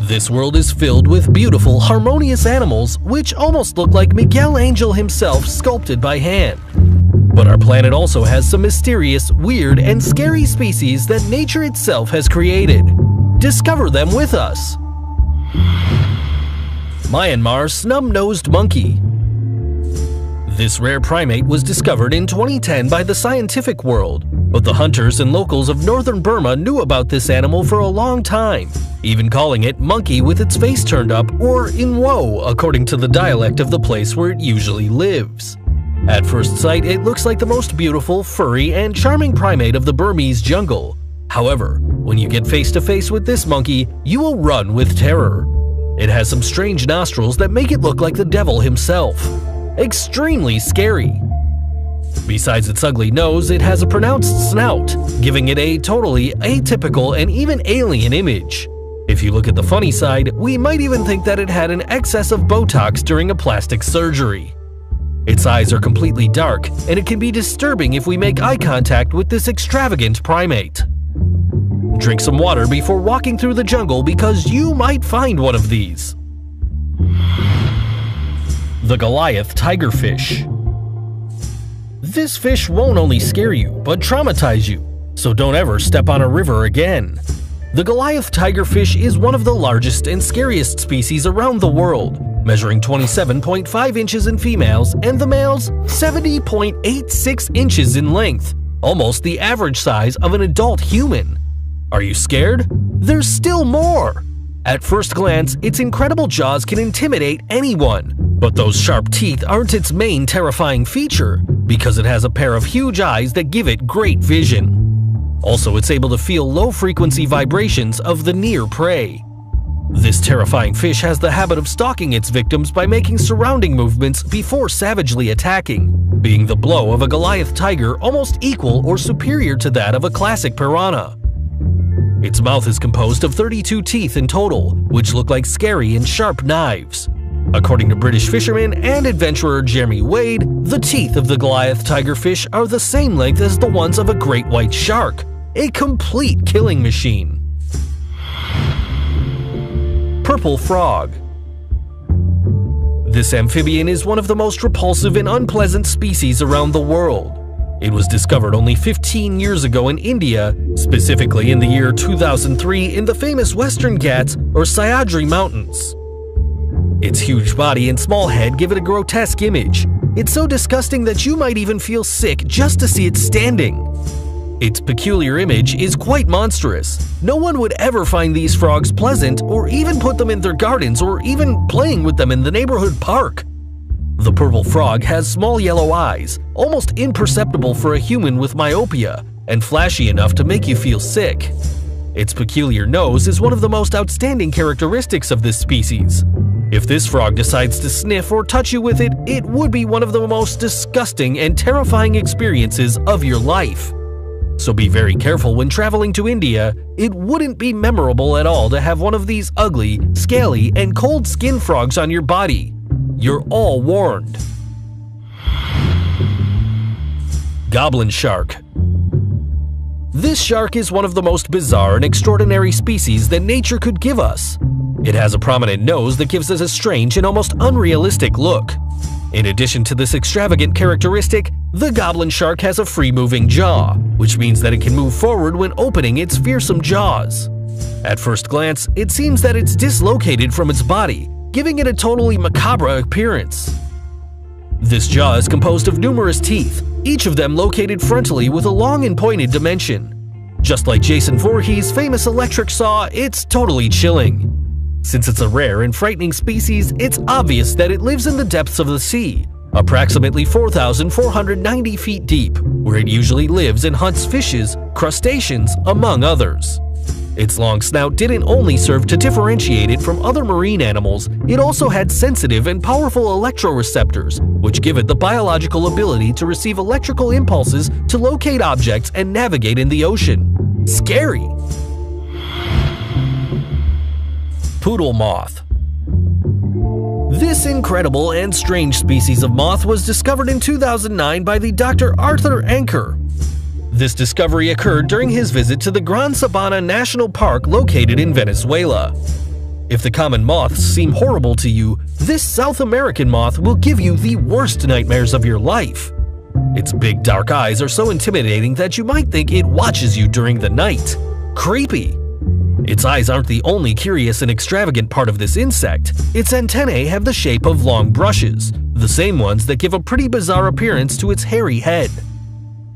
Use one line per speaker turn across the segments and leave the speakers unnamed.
This world is filled with beautiful, harmonious animals which almost look like Miguel Angel himself sculpted by hand. But our planet also has some mysterious, weird, and scary species that nature itself has created. Discover them with us! Myanmar's snub-nosed monkey. This rare primate was discovered in 2010 by the scientific world, but the hunters and locals of northern Burma knew about this animal for a long time, even calling it monkey with its face turned up, or inwo, according to the dialect of the place where it usually lives. At first sight, it looks like the most beautiful, furry, and charming primate of the Burmese jungle. However, when you get face to face with this monkey, you will run with terror. It has some strange nostrils that make it look like the devil himself. Extremely scary. Besides its ugly nose, it has a pronounced snout, giving it a totally atypical and even alien image. If you look at the funny side, we might even think that it had an excess of Botox during a plastic surgery. Its eyes are completely dark, and it can be disturbing if we make eye contact with this extravagant primate. Drink some water before walking through the jungle because you might find one of these. The Goliath tigerfish. This fish won't only scare you, but traumatize you, so don't ever step on a river again. The Goliath tigerfish is one of the largest and scariest species around the world, measuring 27.5 inches in females and the males 70.86 inches in length, almost the average size of an adult human. Are you scared? There's still more! At first glance, its incredible jaws can intimidate anyone, but those sharp teeth aren't its main terrifying feature, because it has a pair of huge eyes that give it great vision. Also, it's able to feel low-frequency vibrations of the near prey. This terrifying fish has the habit of stalking its victims by making surrounding movements before savagely attacking, being the blow of a Goliath tiger almost equal or superior to that of a classic piranha. Its mouth is composed of 32 teeth in total, which look like scary and sharp knives. According to British fisherman and adventurer Jeremy Wade, the teeth of the Goliath tigerfish are the same length as the ones of a great white shark, a complete killing machine. Purple frog. This amphibian is one of the most repulsive and unpleasant species around the world. It was discovered only 15 years ago in India, specifically in the year 2003 in the famous Western Ghats or Sahyadri Mountains. Its huge body and small head give it a grotesque image. It's so disgusting that you might even feel sick just to see it standing. Its peculiar image is quite monstrous. No one would ever find these frogs pleasant or even put them in their gardens or even playing with them in the neighborhood park. The purple frog has small yellow eyes, almost imperceptible for a human with myopia, and flashy enough to make you feel sick. Its peculiar nose is one of the most outstanding characteristics of this species. If this frog decides to sniff or touch you with it, it would be one of the most disgusting and terrifying experiences of your life. So be very careful when traveling to India. It wouldn't be memorable at all to have one of these ugly, scaly, and cold skin frogs on your body. You're all warned. Goblin shark. This shark is one of the most bizarre and extraordinary species that nature could give us. It has a prominent nose that gives it a strange and almost unrealistic look. In addition to this extravagant characteristic, the goblin shark has a free-moving jaw, which means that it can move forward when opening its fearsome jaws. At first glance, it seems that it's dislocated from its body, giving it a totally macabre appearance. This jaw is composed of numerous teeth, each of them located frontally with a long and pointed dimension. Just like Jason Voorhees' famous electric saw, it's totally chilling. Since it's a rare and frightening species, it's obvious that it lives in the depths of the sea, approximately 4,490 feet deep, where it usually lives and hunts fishes, crustaceans, among others. Its long snout didn't only serve to differentiate it from other marine animals, it also had sensitive and powerful electroreceptors, which give it the biological ability to receive electrical impulses to locate objects and navigate in the ocean. Scary! Poodle moth. This incredible and strange species of moth was discovered in 2009 by the Dr. Arthur Anker. This discovery occurred during his visit to the Gran Sabana National Park located in Venezuela. If the common moths seem horrible to you, this South American moth will give you the worst nightmares of your life. Its big dark eyes are so intimidating that you might think it watches you during the night. Creepy! Its eyes aren't the only curious and extravagant part of this insect. Its antennae have the shape of long brushes, the same ones that give a pretty bizarre appearance to its hairy head.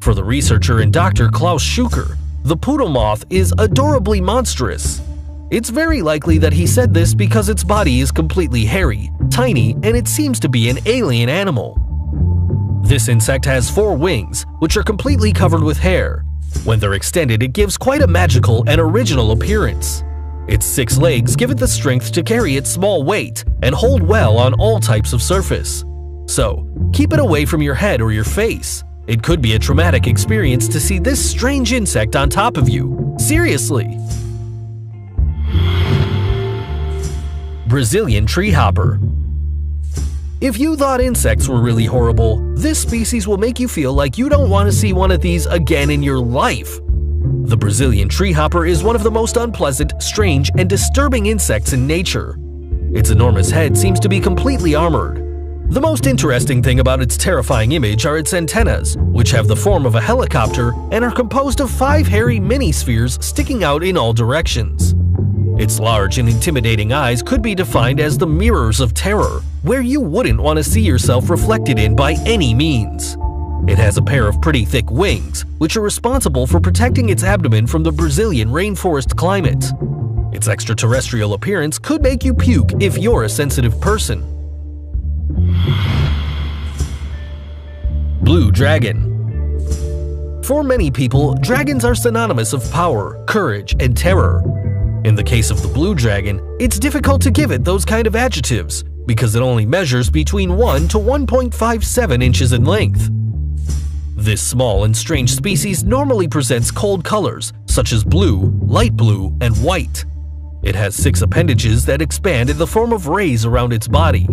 For the researcher and Dr. Klaus Schuker, the poodle moth is adorably monstrous. It's very likely that he said this because its body is completely hairy, tiny, and it seems to be an alien animal. This insect has 4 wings, which are completely covered with hair. When they're extended, it gives quite a magical and original appearance. Its 6 legs give it the strength to carry its small weight and hold well on all types of surface. So, keep it away from your head or your face. It could be a traumatic experience to see this strange insect on top of you. Seriously! Brazilian tree hopper. If you thought insects were really horrible, this species will make you feel like you don't want to see one of these again in your life. The Brazilian tree hopper is one of the most unpleasant, strange, and disturbing insects in nature. Its enormous head seems to be completely armored. The most interesting thing about its terrifying image are its antennas, which have the form of a helicopter and are composed of 5 hairy mini-spheres sticking out in all directions. Its large and intimidating eyes could be defined as the mirrors of terror, where you wouldn't want to see yourself reflected in by any means. It has a pair of pretty thick wings, which are responsible for protecting its abdomen from the Brazilian rainforest climate. Its extraterrestrial appearance could make you puke if you're a sensitive person. Blue dragon. For many people, dragons are synonymous of power, courage, and terror. In the case of the blue dragon, it's difficult to give it those kind of adjectives because it only measures between 1 to 1.57 inches in length. This small and strange species normally presents cold colors such as blue, light blue, and white. It has 6 appendages that expand in the form of rays around its body.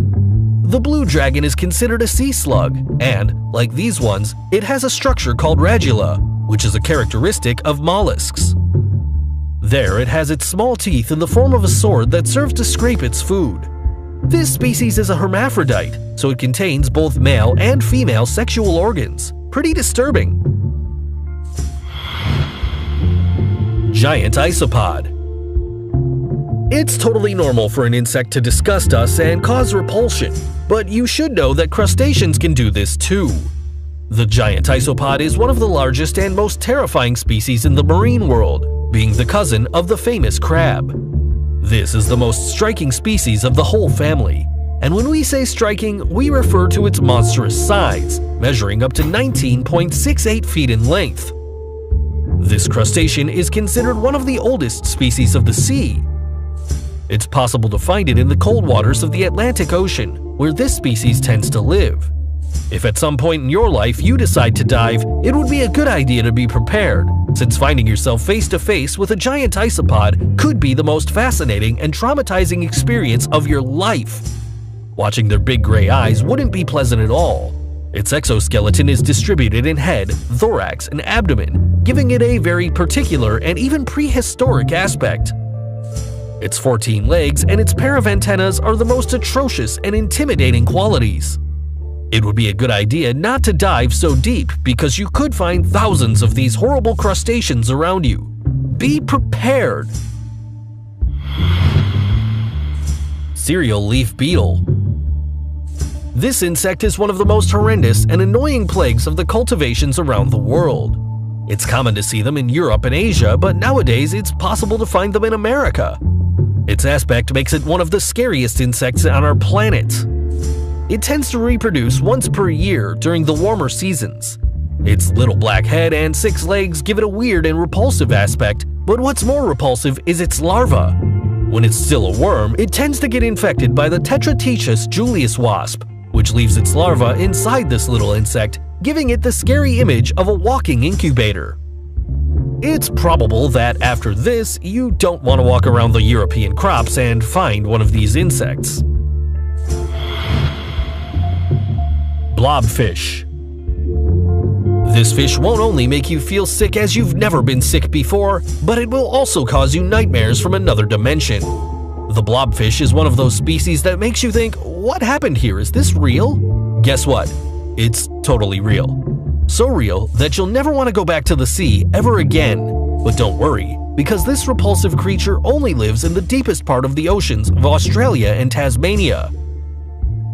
The blue dragon is considered a sea slug, and, like these ones, it has a structure called radula, which is a characteristic of mollusks. There, it has its small teeth in the form of a sword that serves to scrape its food. This species is a hermaphrodite, so it contains both male and female sexual organs. Pretty disturbing. Giant isopod. It's totally normal for an insect to disgust us and cause repulsion, but you should know that crustaceans can do this too. The giant isopod is one of the largest and most terrifying species in the marine world, being the cousin of the famous crab. This is the most striking species of the whole family, and when we say striking, we refer to its monstrous size, measuring up to 19.68 feet in length. This crustacean is considered one of the oldest species of the sea. It's possible to find it in the cold waters of the Atlantic Ocean, where this species tends to live. If at some point in your life you decide to dive, it would be a good idea to be prepared, since finding yourself face to face with a giant isopod could be the most fascinating and traumatizing experience of your life. Watching their big gray eyes wouldn't be pleasant at all. Its exoskeleton is distributed in head, thorax, and abdomen, giving it a very particular and even prehistoric aspect. Its 14 legs and its pair of antennas are the most atrocious and intimidating qualities. It would be a good idea not to dive so deep because you could find thousands of these horrible crustaceans around you. Be prepared! Cereal leaf beetle. This insect is one of the most horrendous and annoying plagues of the cultivations around the world. It's common to see them in Europe and Asia, but nowadays it's possible to find them in America. Its aspect makes it one of the scariest insects on our planet. It tends to reproduce once per year during the warmer seasons. Its little black head and 6 legs give it a weird and repulsive aspect, but what's more repulsive is its larva. When it's still a worm, it tends to get infected by the Tetraticus Julius wasp, which leaves its larva inside this little insect, giving it the scary image of a walking incubator. It's probable that after this, you don't want to walk around the European crops and find one of these insects. Blobfish. This fish won't only make you feel sick as you've never been sick before, but it will also cause you nightmares from another dimension. The The blobfish is one of those species that makes you think, what happened here? Is this real? Guess what? It's totally real. So real that you'll never want to go back to the sea ever again. But don't worry, because this repulsive creature only lives in the deepest part of the oceans of Australia and Tasmania.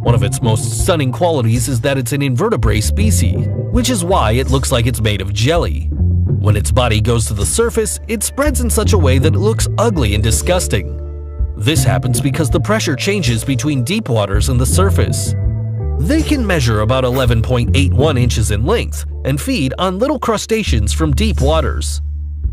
One of its most stunning qualities is that it's an invertebrate species, which is why it looks like it's made of jelly. When its body goes to the surface, it spreads in such a way that it looks ugly and disgusting. This happens because the pressure changes between deep waters and the surface. They can measure about 11.81 inches in length and feed on little crustaceans from deep waters.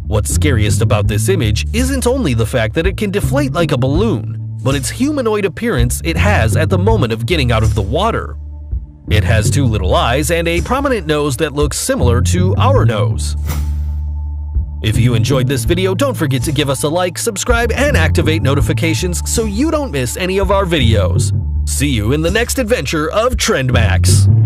What's scariest about this image isn't only the fact that it can deflate like a balloon, but its humanoid appearance it has at the moment of getting out of the water. It has 2 little eyes and a prominent nose that looks similar to our nose. If you enjoyed this video, don't forget to give us a like, subscribe, and activate notifications so you don't miss any of our videos. See you in the next adventure of TrendMax.